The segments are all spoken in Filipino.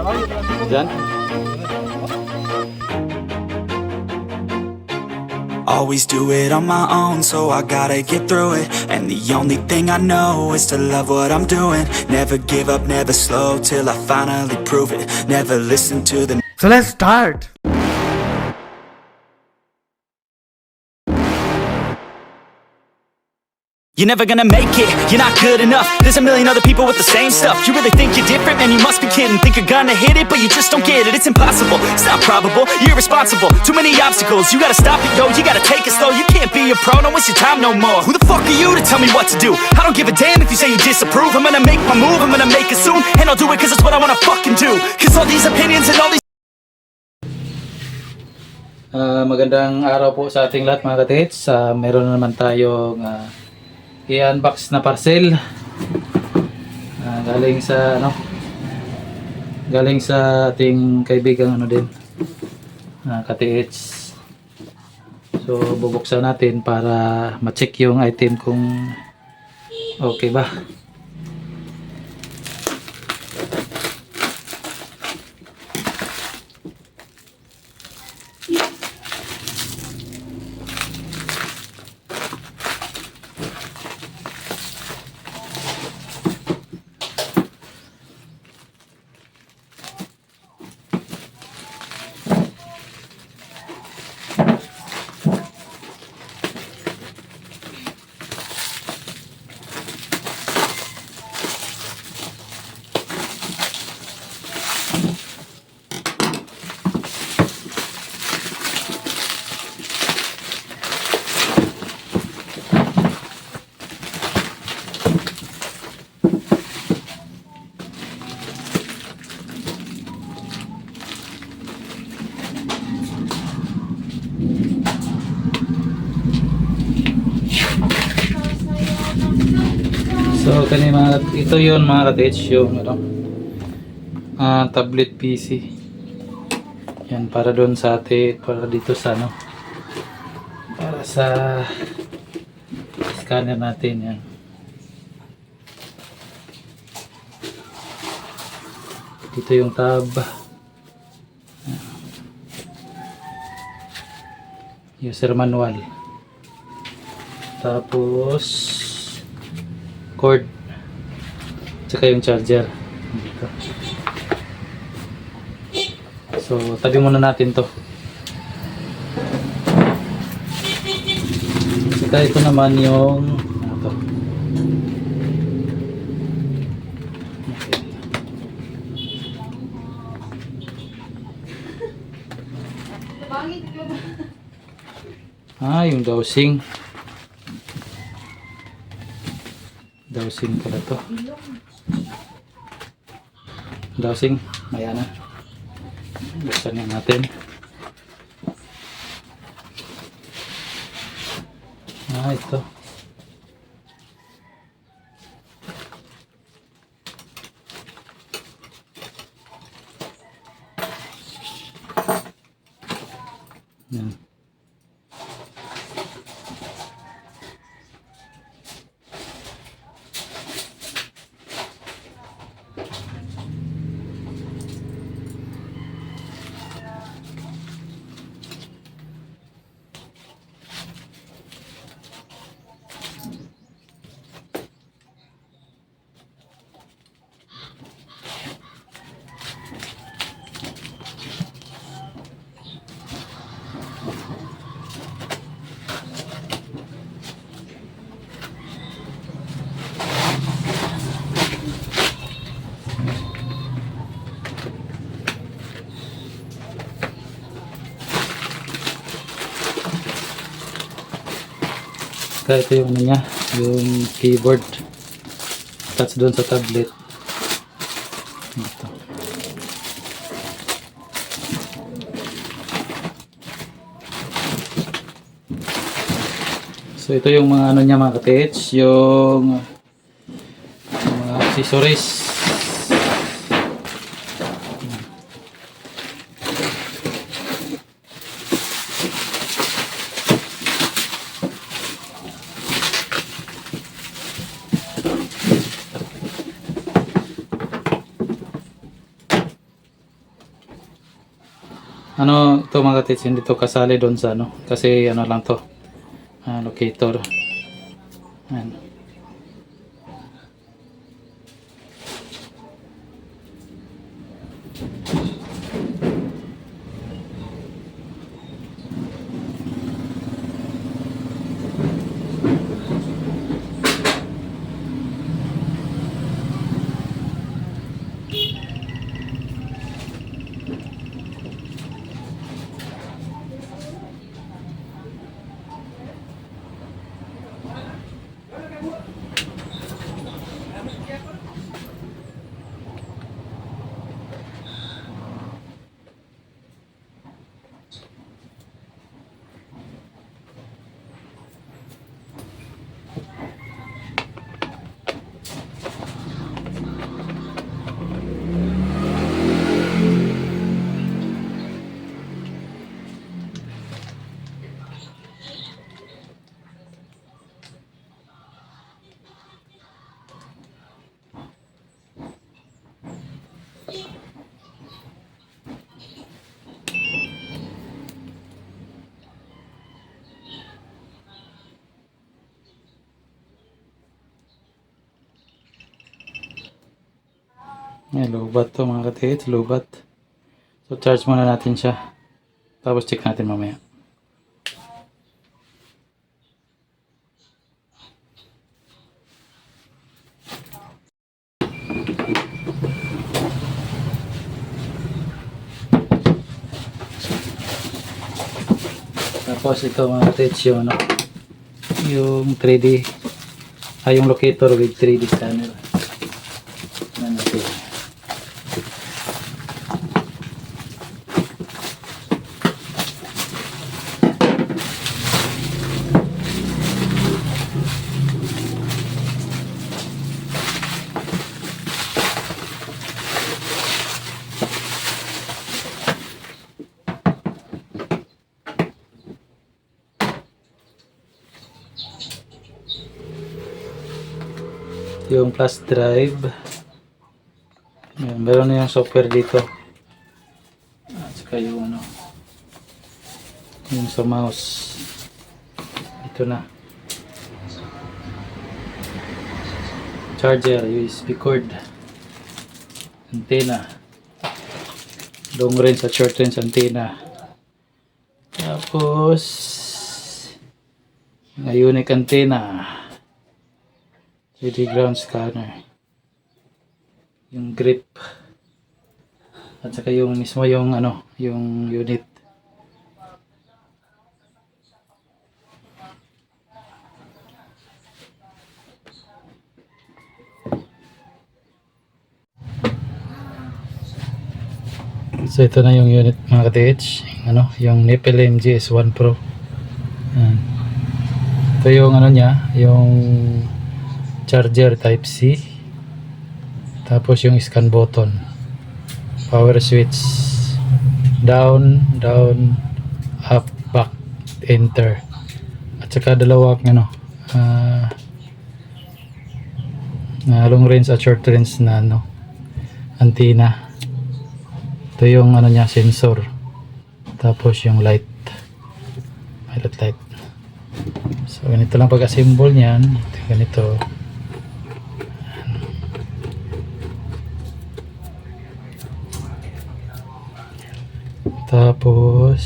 Diyan? Always do it on my own, so I gotta get through it. And the only thing I know is to love what I'm doing. Never give up, never slow, till I finally prove it. Never listen to the So let's start. You're never gonna make it, you're not good enough. There's a million other people with the same stuff. You really think you're different? Man, you must be kidding. Think you're gonna hit it, but you just don't get it. It's impossible, it's not probable, you're irresponsible. Too many obstacles, you gotta stop it, yo. You gotta take it slow, you can't be a pro. Don't waste your time no more. Who the fuck are you to tell me what to do? I don't give a damn if you say you disapprove. I'm gonna make my move, I'm gonna make it soon. And I'll do it cause it's what I wanna fucking do. Cause all these opinions and all these Magandang araw po sa ating lahat mga katits. Meron na naman tayong i-unbox na parcel. Galing sa ating kaibigang din, katits. So bubuksan natin para ma-check yung item kung okay ba. So ito yun mga katits, yung tablet PC. Yan para doon sa atin, para dito sa para sa scanner natin yan. Dito yung tab. User manual. Tapos cord, tsaka yung charger dito. So tabi muna natin to. Tsaka ito naman yung ito. Yung dowsing pala to. Dowsing, ayan na. Buksan na natin. Ito. Yan. Kaya ito yung niya, yung keyboard attached doon sa tablet. Ito. So ito yung mga niya mga katits, yung mga accessories. Ano to mga katits, hindi to kasali doon sa ano. Kasi ano lang to. Locator. Ayan. Ayan, lubat to mga katits, lubat. So charge muna natin siya. Tapos check natin mamaya. Tapos ito mga katits yung ano, yung 3D yung locator with 3D scanner. Ayan natin. Yung flash drive. Ayan, meron na yung software dito. At saka yung ano, yung sa mouse. Ito na. Charger, USB cord. Antenna. Long range at short range antenna. Tapos unique antenna. 3D ground scanner. Yung grip. At saka yung mismo yung ano, yung unit. So ito na yung unit mga ka-TH, ano, yung Nepel MGS1 Pro. Ayan. Ito yung ano niya, yung charger type C. Tapos yung scan button. Power switch. Down, down, up, back, enter. At saka dalawang ano, long range at short range na ano, antenna. Ito yung ano niya, sensor. Tapos yung light. Pilot light. So ganito lang pag-assemble niyan. Ganito. Tapos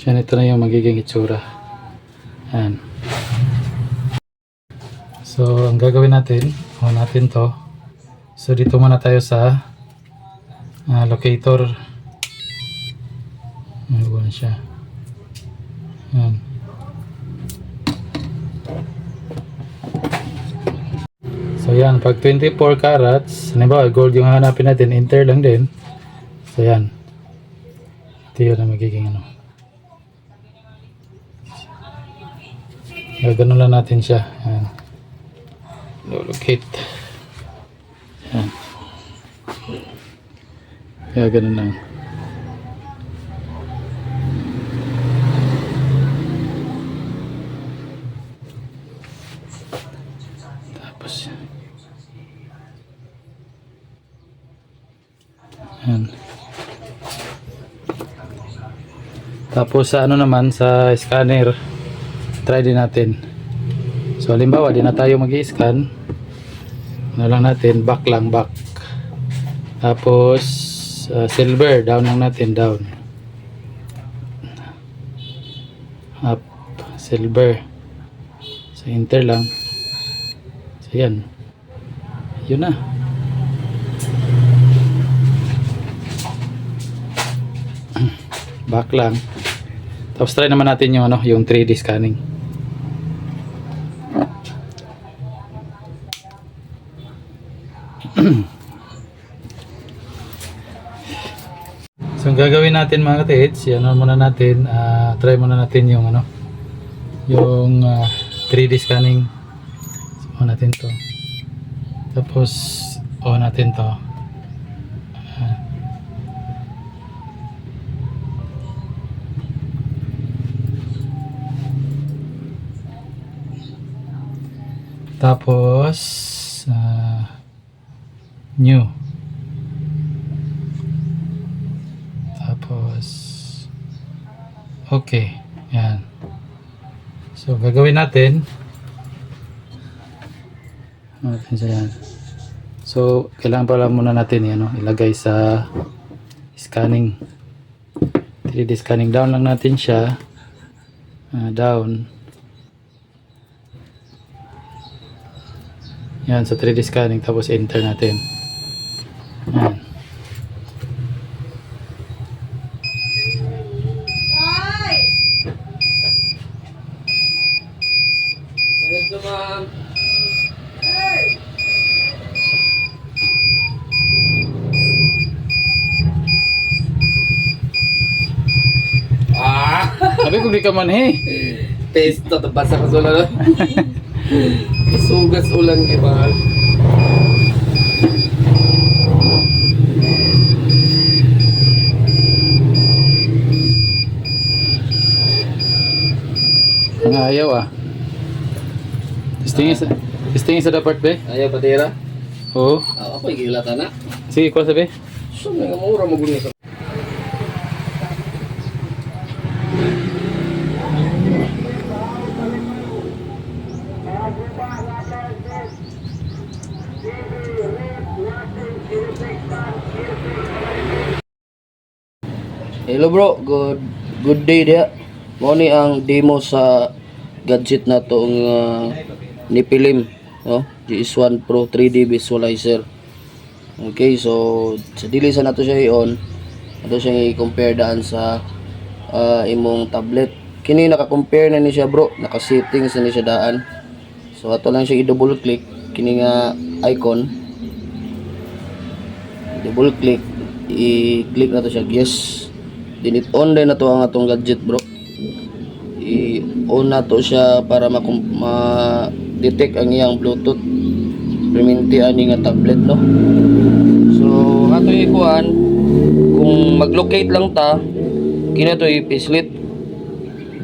ito na yung magiging itsura. Ayan. So ang gagawin natin, on natin to. So dito muna tayo sa locator. Ano na siya? Ayan. yan, pag 24 carats, halimbawa gold yung hanapin natin, enter lang din. So yan. Ito yun ang magiging ano. Gaganon lang natin siya. Yan. Locate. Yan. Gaganon lang. Tapos yan. Tapos sa ano naman, sa scanner, try din natin. So halimbawa, di na tayo mag-i-scan. Ano lang natin, back lang, back. Tapos silver, down lang natin, down. Up, silver. So enter lang. So yan. Yun na. Back lang. Tapos try naman natin yung ano, yung 3D scanning. So ang gagawin natin mga ka-TH, ano muna natin, try muna natin yung ano, yung 3D scanning. So on natin to. Tapos on natin to. Tapos new. Tapos okay, yan. So gagawin natin siya yan. So kailangan pala muna natin yan, no? Ilagay sa scanning, 3D scanning. Down lang natin siya, down. Yan, sa 3D scanning, tapos enter natin. Yan. Sabi ko di ka man Pesto, tabasa ka sa ulan. Sugas ulan, iba. Ang ayaw Testingin sa dapat be. Ayaw patira. Oo. Ako igilata na. Sige, ko sabi. So, may mura mo gusto. Hello bro, good day dia. Mo ni ang demo sa gadget na tong Nipilim, no? GS1 Pro 3D Visualizer. Okay, so sa dili sa nato siya i-on, ato siya i-compare daan sa imong tablet. Kini naka-compare na ni siya bro, naka-settings na ni siya daan. So ato lang siya i-double click kini nga icon. Double click, i-click na to siya yes. Dinit on din na to ang atong gadget bro. I-on na to siya para ma-detect ang iyang Bluetooth. Perminti ani nga tablet no. So ato ikuan kung mag-locate lang ta kina to i-pislit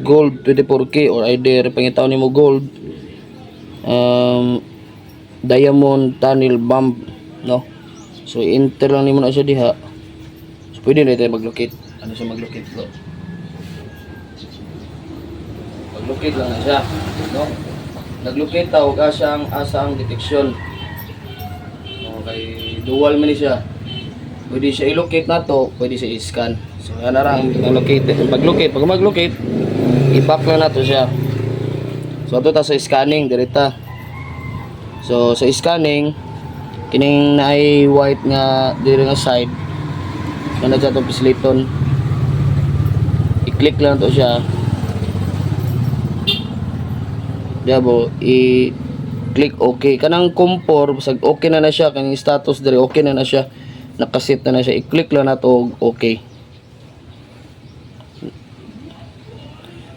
gold 24K or either pangitaw nimo gold diamond tunnel bump no. So enter lang nimo na siya diha. So pwede na tayo mag-locate. Ano siya mag-locate bro? Mag-locate lang na siya, no? Nag-locate tawag asa ang detection. Okay, dual man ni siya. Pwede siya i-locate na to, pwede siya i-scan. So yan na lang mag-locate. Pag mag-locate, i-back lang na to siya. So ito ta sa scanning direta. So sa scanning, kining naay white nga diri nga side. Kana sa to pisliton. I-click lang to siya. Diabo, click okay. Kanang compor bisag okay na siya, kaning status diri okay na siya, nakaset na siya, i-click lang nato og okay.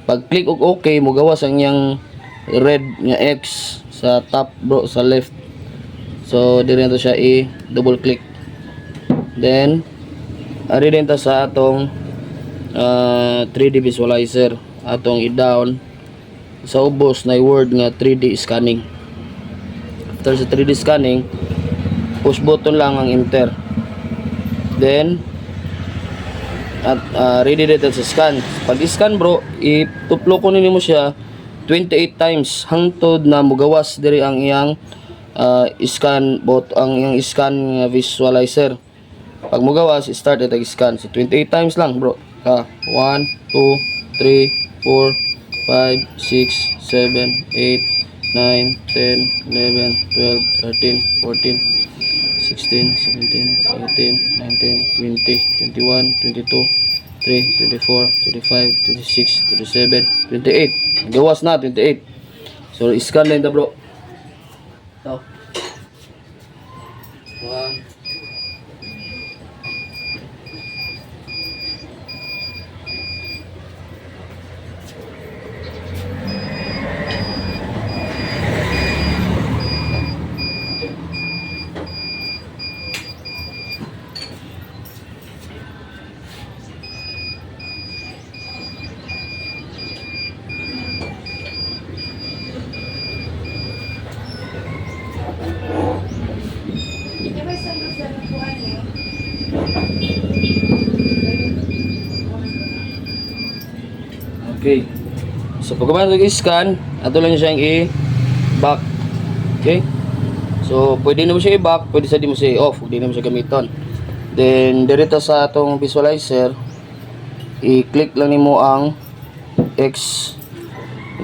Pag click og okay, mo gawas ang yang red nga X sa top bro, sa left. So diri na to siya i-double click. Then ari din ta sa atong 3D visualizer, atong i-down sa ubos na word nga 3D scanning. After sa 3D scanning, push button lang ang enter. Then at ready dito sa scan. Pag i-scan bro, ituplo ko nimo siya 28 times hangtod na mugawas diri ang iyang scan bot, ang iyang scan visualizer. Pag mugawas, start ito scan. So 28 times lang bro. 1 2 3 4 5 6 7 8 9 10 11 12 13 14 16, 17, 18, 19, 20, 21, 22, 23, 24, 25, 26, 27, 28. Gawas na, 28. So, scan lang ito bro. Ito. 1. Okay. So pag mag-scan, ato lang siyang i-back. Okay? So pwede na mo siya i-back, pwede sa di mo siya i-off, pwede na mo siya gamiton. Then dirito sa atong visualizer, i-click lang nimo ang X,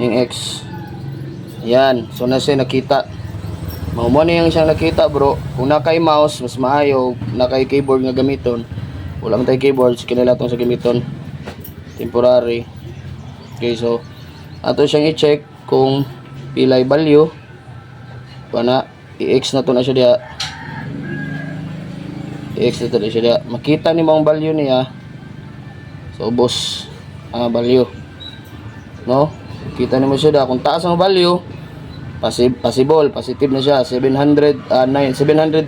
yung X. Ayan, so na siya nakita. Mao mo na yung siyang nakita bro. Kung nakay mouse, mas maayo, nakay keyboard nga gamiton. Wala man tay keyboard, so kinala tong sa gamiton. Temporary. Okay, so ato siyang i-check kung pilay value. Pana i-X na to na siya diha. I-X na to na siya diha. Makita ni mo ang value niya. So ubos value. No? Kita ni mo siya diha. Kung taas ang value, positive na siya. 700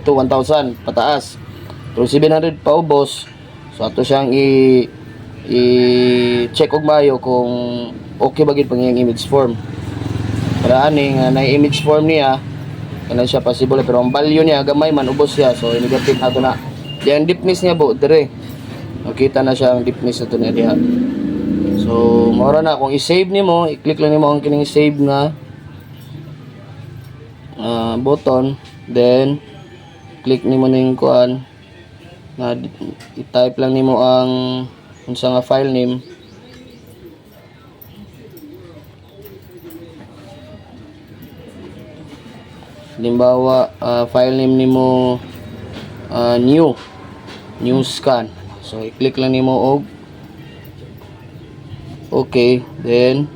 to 1,000 pataas. Pero 700 pa ubos. So ato siyang i-check og maayo kung okay ba gid pang iyang image form. Para ani nga na image form niya kana siya possible, pero ang value niya gamay man ubos siya, so negative ato na. Di ang deepness niya bo dire. Makita na siya ang deepness ato na diha. So mora na kung i-save nimo, i-click lang nimo ang kining save na button, then click nimo ning kuan na i-type lang nimo ang unsa nga file name. Halimbawa, file name nimo new scan. So i-click lang nimo og okay, then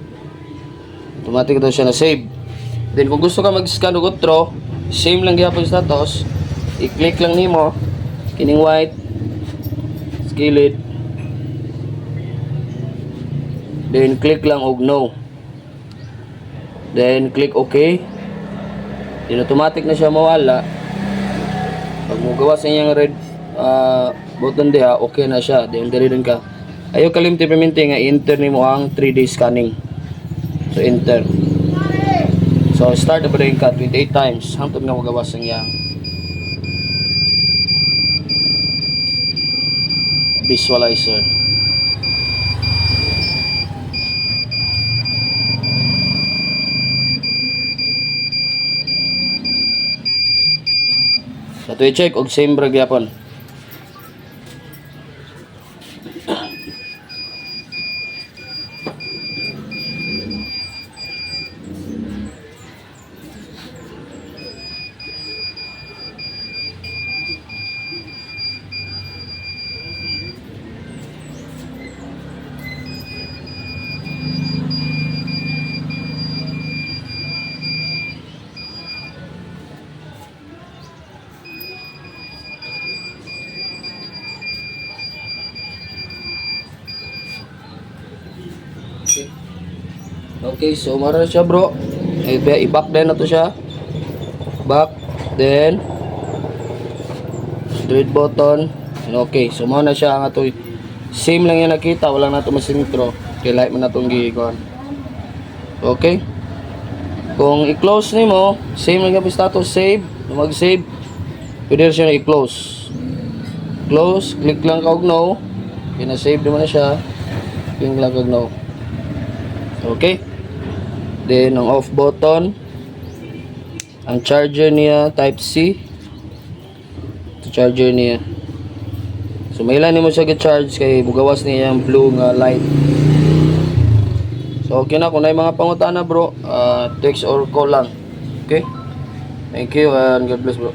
automatic daw siya na save. Then kung gusto ka mag-scan og otro, same lang gyapon status, i-click lang nimo kining white skillet. Then click lang og no. Then click OK. Then automatic na siya mawala. Pag mo gawa sa iyang red button diha, okay na siya. Then diri din ka. Ayo kalimti permente nga enter nimo ang 3D scanning. So enter. So start na din ka 28 times hangtod nga magawa sa iyang visualizer. Sa i-check og same brag yapon. Okay, so mara na siya bro. I-back din na to siya. Back, then straight button. Okay, so mao na siya ang ato. Same lang yan nakita, wala na ito masintro. Okay, light man na itong gigikuan. Okay. Kung i-close ni mo, same lang yung status, save. Mag-save, pwede rin siya na i-close. Close, click lang kag no. Okay, na-save naman na siya. Click lang kag no. Okay. Then, ang off button. Ang charger niya, type C. Ito charger niya. So, may ilan mo siya get-charge kay bugawas niya yung blue nga light. So, okay na. Kung na yung mga pangutana bro, text or call lang. Okay? Thank you and God bless bro.